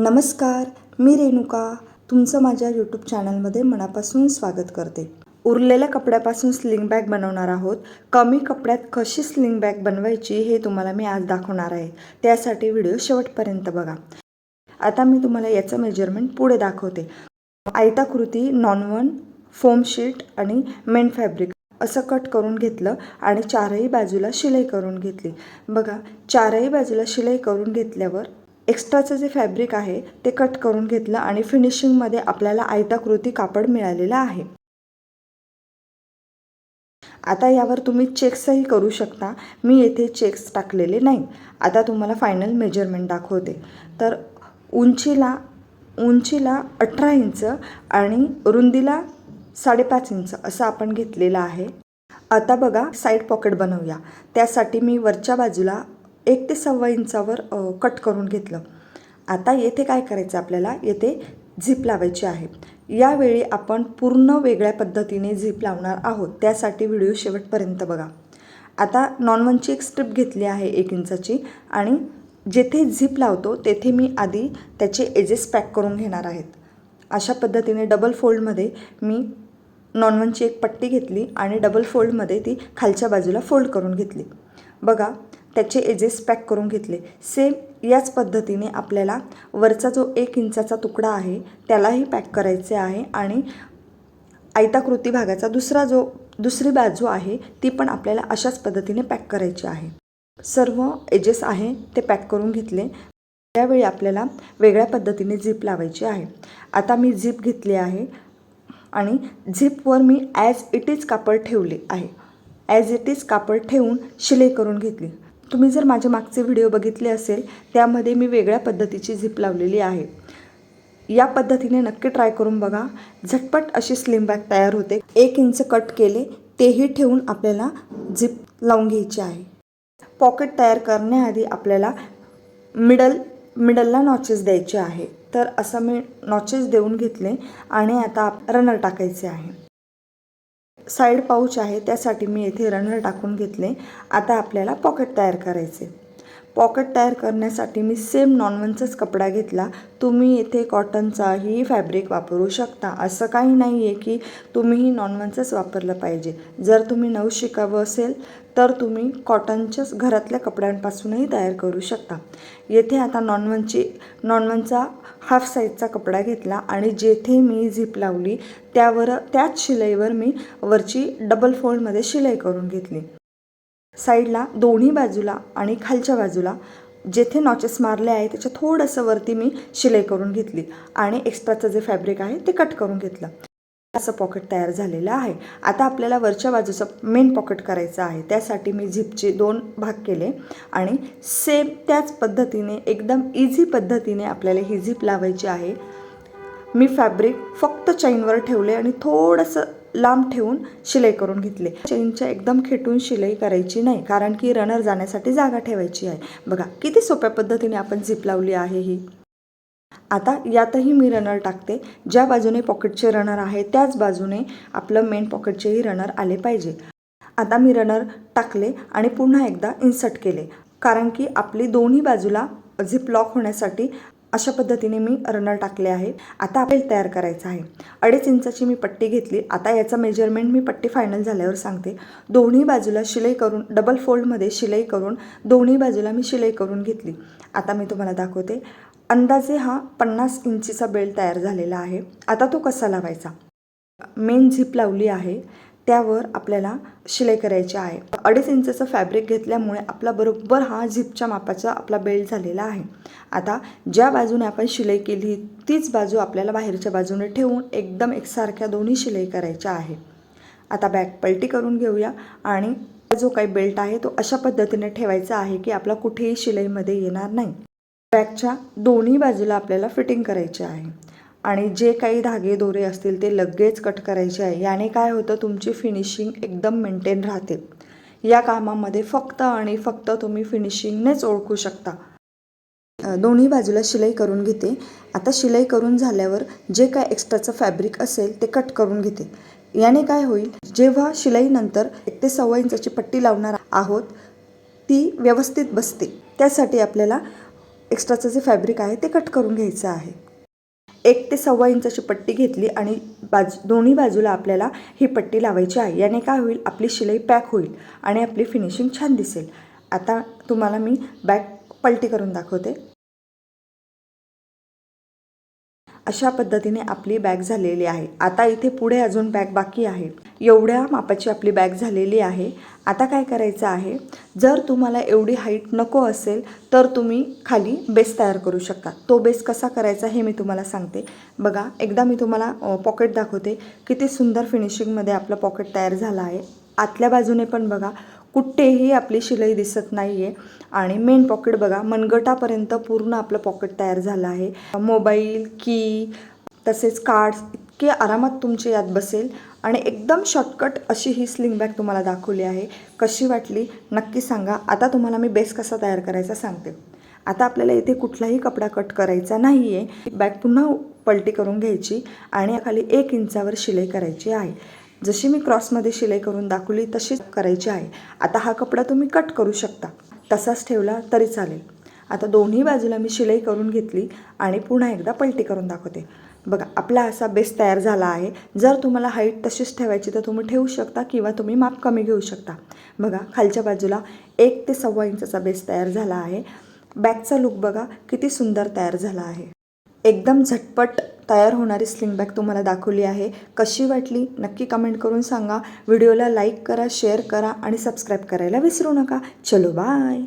नमस्कार, मी रेणुका तुमचं माझ्या यूट्यूब चॅनलमध्ये मनापासून स्वागत करते। उरलेल्या कपड्यापासून स्लिंग बॅग बनवणार आहोत। कमी कपड्यात कशी स्लिंग बॅग बनवायची हे तुम्हाला मी आज दाखवणार आहे। त्यासाठी व्हिडिओ शेवटपर्यंत बघा। आता मी तुम्हाला याचं मेजरमेंट पुढे दाखवते। आयताकृती नॉन-वन फोम शीट आणि मेन फॅब्रिक असं कट करून घेतलं आणि चारही बाजूला शिलाई करून घेतली। बघा, चारही बाजूला शिलाई करून घेतल्यावर एक्स्ट्राचं जे फॅब्रिक आहे ते कट करून घेतलं आणि फिनिशिंगमध्ये आपल्याला आयताकृती कापड मिळालेलं आहे। आता यावर तुम्ही चेक्सही करू शकता। मी येथे चेक्स टाकलेले नाही। आता तुम्हाला फायनल मेजरमेंट दाखवते। तर उंचीला 18 इंच आणि रुंदीला 5.5 इंच असं आपण घेतलेलं आहे। आता बघा, साईड पॉकेट बनवूया। त्यासाठी मी वरच्या बाजूला 1 ते 1.25 इंचावर कट करून घेतलं। आता येथे काय करायचं, आपल्याला येथे झिप लावायची आहे। यावेळी आपण पूर्ण वेगळ्या पद्धतीने झिप लावणार आहोत। त्यासाठी व्हिडिओ शेवटपर्यंत बघा। आता नॉन-वनची एक स्ट्रिप घेतली आहे 1 इंचाची आणि जेथे झिप लावतो तेथे मी आधी त्याचे एजेस पॅक करून घेणार आहेत। अशा पद्धतीने डबल फोल्डमध्ये मी नॉन-वनची एक पट्टी घेतली आणि डबल फोल्डमध्ये ती खालच्या बाजूला फोल्ड करून घेतली। बघा, त्याचे एजेस पॅक करून घेतले। सेम याच पद्धतीने आपल्याला वरचा जो 1 इंचाचा तुकडा आहे त्यालाही पॅक करायचे आहे आणि आयताकृती भागाचा दुसरी बाजू आहे ती पण आपल्याला अशाच पद्धतीने पॅक करायची आहे। सर्व एजेस आहे ते पॅक करून घेतले। त्यावेळी आपल्याला वेगळ्या पद्धतीने झिप लावायची आहे। आता मी झिप घेतली आहे आणि झिपवर मी ॲज इट इज कापड ठेवले आहे। ॲज इट इज कापड ठेवून शिलाई करून घेतली। तुम्ही जर माझे मागचे व्हिडिओ बघितले असेल त्यामध्ये मी वेगळ्या पद्धतीची झिप लावलेली आहे। या पद्धतीने नक्की ट्राय करून बघा। झटपट अशी स्लिंग बॅग तयार होते। 1 इंच कट केले तेही ठेवून आपल्याला झिप लावून घ्यायची आहे। पॉकेट तयार करण्याआधी आपल्याला मिडलला नॉचेस द्यायचे आहे। तर असं मी नॉचेस देऊन घेतले आणि आता रनर टाकायचे आहे। साईड पाऊच आहे त्यासाठी मी येथे रनर टाकून घेतले। आता आपल्याला पॉकेट तयार करायचे। पॉकेट तयार करण्यासाठी मी सेम नॉन-वनचाच कपडा घेतला। तुम्ही येथे कॉटनचाही फॅब्रिक वापरू शकता। असं काही नाही आहे की तुम्हीही नॉन-वनचंच वापरलं पाहिजे। जर तुम्ही नवशिकाऊ असेल तर तुम्ही कॉटनच्याच घरातल्या कपड्यांपासूनही तयार करू शकता। येथे आता नॉन-वनचा हाफ साईजचा कपडा घेतला आणि जेथे मी झिप लावली त्याच शिलाईवर मी वरची डबल फोल्डमध्ये शिलाई करून घेतली। साईडला दोन्ही बाजूला आणि खालच्या बाजूला जेथे नॉचेस मारले आहे त्याच्या थोडंसं वरती मी शिलाई करून घेतली आणि एक्स्ट्राचं जे फॅब्रिक आहे ते कट करून घेतलं। असं पॉकेट तयार झालेलं आहे। आता आपल्याला वरच्या बाजूचं मेन पॉकेट करायचं आहे। त्यासाठी मी झिपचे 2 भाग केले आणि सेम त्याच पद्धतीने एकदम इझी पद्धतीने आपल्याला ही झिप लावायची आहे। मी फॅब्रिक फक्त चैनवर ठेवले आणि थोडंसं लांब ठेवून शिलाई करून घेतले। चैनच्या एकदम खेटून शिलाई करायची नाही, कारण की रनर जाण्यासाठी जागा ठेवायची आहे। बघा, किती सोप्या पद्धतीने आपण झिप लावली आहे ही। आता यातही मी रनर टाकते। ज्या बाजूने पॉकेटचे रनर आहे त्याच बाजूने आपलं मेन पॉकेटचेही रनर आले पाहिजे। आता मी रनर टाकले आणि पुन्हा एकदा इन्सर्ट केले, कारण की आपली दोन्ही बाजूला झिप लॉक होण्यासाठी अशा पद्धतीने मी रनर टाकले आहे। आता आपल्याला तयार करायचं आहे। 2.5 इंचाची मी पट्टी घेतली। आता याचा मेजरमेंट मी पट्टी फायनल झाल्यावर सांगते। दोन्ही बाजूला शिलाई करून डबल फोल्डमध्ये शिलाई करून दोन्ही बाजूला मी शिलाई करून घेतली। आता मी तुम्हाला दाखवते। अंदाजे हा 50 इंचीचा बेल्ट तयार झालेला आहे। आता तो कसा लावायचा, मेन झिप लावली आहे त्यावर आपल्याला शिलाई करायची आहे। 2.5 इंचचं फॅब्रिक घेतल्यामुळे आपला बरोबर हा झिपच्या मापाचा आपला बेल्ट झालेला आहे। आता ज्या बाजूने आपण शिलाई केली तीच बाजू आपल्याला बाहेरच्या बाजूने ठेवून एकदम एकसारख्या दोन्ही शिलाई करायच्या आहे। आता बॅक पलटी करून घेऊया आणि जो काही बेल्ट आहे तो अशा पद्धतीने ठेवायचा आहे की आपला कुठेही शिलाईमध्ये येणार नाही। बॅकच्या दोन्ही बाजूला आपल्याला फिटिंग करायची आहे आणि जे काही धागे दोरे असतील ते लगेच कट करायचे आहे। याने काय होतं, तुमची फिनिशिंग एकदम मेंटेन राहते। या कामामध्ये फक्त आणि फक्त तुम्ही फिनिशिंगनेच ओळखू शकता। दोन्ही बाजूला शिलाई करून घेते। आता शिलाई करून झाल्यावर जे काय एक्स्ट्राचं फॅब्रिक असेल ते कट करून घेते। याने काय होईल, जेव्हा शिलाईनंतर 1 ते 1.25 इंचाची पट्टी लावणार आहोत ती व्यवस्थित बसते। त्यासाठी आपल्याला एक्स्ट्राचं जे फॅब्रिक आहे ते कट करून घ्यायचं आहे. 1 ते 1.25 इंचाची पट्टी घेतली आणि दोन्ही बाजूला आपल्याला ही पट्टी लावायची आहे. याने काय होईल, आपली शिलाई पॅक होईल आणि आपली फिनिशिंग छान दिसेल. आता तुम्हाला मी बॅक पलटी करून दाखवते. अशा पद्धतीने आपली बॅग झालेली आहे. आता इथे पुढे अजून बॅग बाकी आहे. एवढ्या मापाची आपली बॅग झालेली आहे. आता काय करायचं आहे, जर तुम्हाला एवढी हाईट नको असेल तर तुम्ही खाली बेस तयार करू शकता. तो बेस कसा करायचा हे मी तुम्हाला सांगते. बघा, एकदा मी तुम्हाला पॉकेट दाखवते. किती सुंदर फिनिशिंगमध्ये आपलं पॉकेट तयार झालं आहे. आतल्या बाजूने पण बघा, कुठेही आपली शिलाई दिसत नाही आहे आणि मेन पॉकेट बघा, मनगटापर्यंत पूर्ण आपलं पॉकेट तयार झालं आहे. मोबाईल, की तसेच कार्ड्स इतके आरामात तुमचे यात बसेल आणि एकदम शॉर्टकट अशी ही स्लिंग बॅग तुम्हाला दाखवली आहे. कशी वाटली नक्की सांगा. आता तुम्हाला मी बेस कसा तयार करायचा सांगते. आता आपल्याला इथे कुठलाही कपडा कट करायचा नाही आहे. बॅग पुन्हा पलटी करून घ्यायची आणि खाली 1 इंचावर शिलाई करायची आहे. जशी मी क्रॉसमध्ये शिलाई करून दाखवली तशीच करायची आहे. आता हा कपडा तुम्ही कट करू शकता, तसाच ठेवला तरी चालेल. आता दोन्ही बाजूला मी शिलाई करून घेतली आणि पुन्हा एकदा पलटी करून दाखवते. बघा, आपला असा बेस तयार झाला आहे. जर तुम्हाला हाईट तशीच ठेवायची तर तुम्ही ठेवू शकता किंवा तुम्ही माप कमी घेऊ शकता. बघा, खालच्या बाजूला 1 ते 1.25 इंचाचा बेस तयार झाला आहे. बॅगचा लुक बघा किती सुंदर तयार झाला आहे. एकदम झटपट तयार होणारी स्लिंग बॅग तुम्हाला दाखवली आहे. कशी वाटली नक्की कमेंट करून सांगा. व्हिडिओला लाईक करा, शेअर करा आणि सबस्क्राईब करायला विसरू नका. चलो बाय.